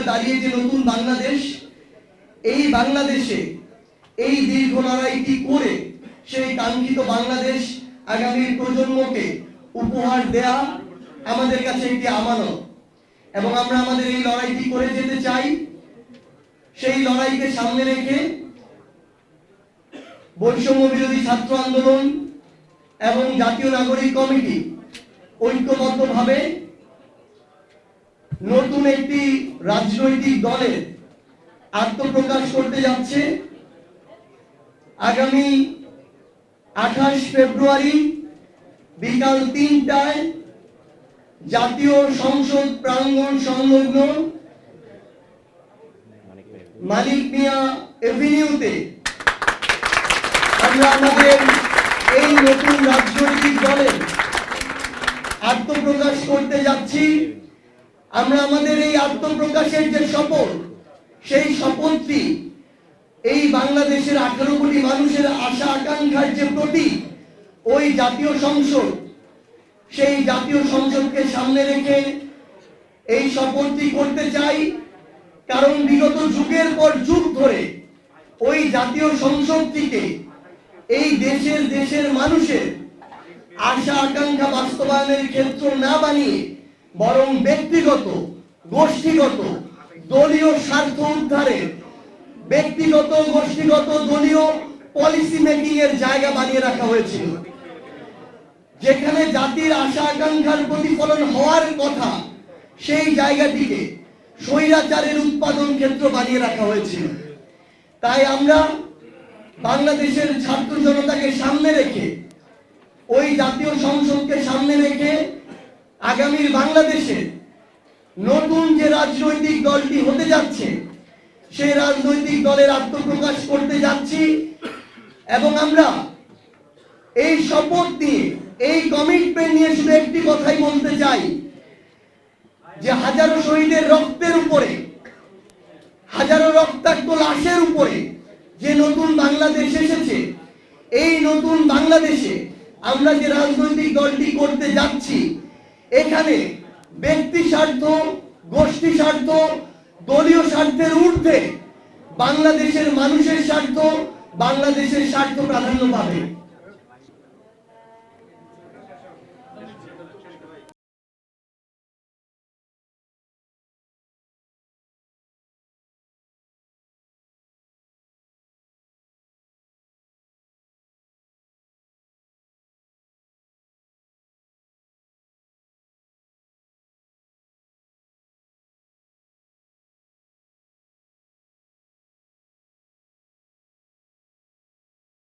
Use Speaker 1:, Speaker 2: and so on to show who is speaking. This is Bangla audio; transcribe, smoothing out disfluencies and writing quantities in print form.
Speaker 1: দাঁড়িয়ে যে নতুন বাংলাদেশ, এই বাংলাদেশে এই দীর্ঘ লড়াইটি করে সেই কাঙ্ক্ষিত বাংলাদেশ আগামী প্রজন্মকে উপহার দেয়া আমাদের কাছে একটি আমানত, এবং আমরা আমাদের এই লড়াইটি করে যেতে চাই। সেই লড়াইকে সামনে রেখে বৈষম্য বিরোধী ছাত্র আন্দোলন এবং জাতীয় নাগরিক কমিটি ঐক্যবদ্ধভাবে নতুন একটি রাজনৈতিক দলের আত্মপ্রকাশ করতে যাচ্ছে। আগামী 28 ফেব্রুয়ারি বিকাল 3টায় জাতীয় সংসদ প্রাঙ্গণ সংলগ্ন মানিক মিয়া এভিনিউতে আমরা আমাদের এই নতুন রাজনৈতিক দলের আত্মপ্রকাশ করতে যাচ্ছি। আমরা আমাদের এই আত্মপ্রকাশের যে শপথ, সেই শপথটি এই বাংলাদেশের 18 কোটি মানুষের আশা আকাঙ্ক্ষার যে প্রতীক, ওই জাতীয় সংসদ, সেই জাতীয় সংসদকে সামনে রেখে এই শপথটি করতে চাই। কারণ বিগত যুগের পর যুগ ধরে ওই জাতীয় সংসদটিকে এই দেশের মানুষের আশা আকাঙ্ক্ষা বাস্তবায়নের ক্ষেত্র না বানিয়ে বরং ব্যক্তিগত, গোষ্ঠীগত, দলীয় স্বার্থ উদ্ধারের, ব্যক্তিগত, গোষ্ঠীগত, দলীয় পলিসি মেকিং এর জায়গা বানিয়ে রাখা হয়েছিল। যেখানে জাতির আশা আকাঙ্ক্ষার প্রতিফলন হওয়ার কথা, সেই জায়গাটিকে স্বৈরাচারের উৎপাদন ক্ষেত্র বানিয়ে রাখা হয়েছিল। তাই আমরা বাংলাদেশের ছাত্র জনতাকে সামনে রেখে, ওই জাতীয় সংসদকে সামনে রেখে আগামীর বাংলাদেশে নতুন যে রাজনৈতিক দলটি হতে যাচ্ছে, সেই রাজনৈতিক দলের আত্মপ্রকাশ করতে যাচ্ছি। এবং আমরা এই শপথ নিয়ে, এই কমিটমেন্ট নিয়ে শুধু একটি কথাই বলতে চাই, যে হাজারো শহীদের রক্তের উপরে, হাজারো রক্তাক্ত লাশের উপরে যে নতুন বাংলাদেশ এসেছে, এই নতুন বাংলাদেশে আমরা যে রাজনৈতিক দলটি করতে যাচ্ছি, এখানে ব্যক্তি স্বার্থ, গোষ্ঠী স্বার্থ, দলীয় স্বার্থের ঊর্ধ্বে বাংলাদেশের মানুষের স্বার্থ, বাংলাদেশের স্বার্থ প্রাধান্য পাবে।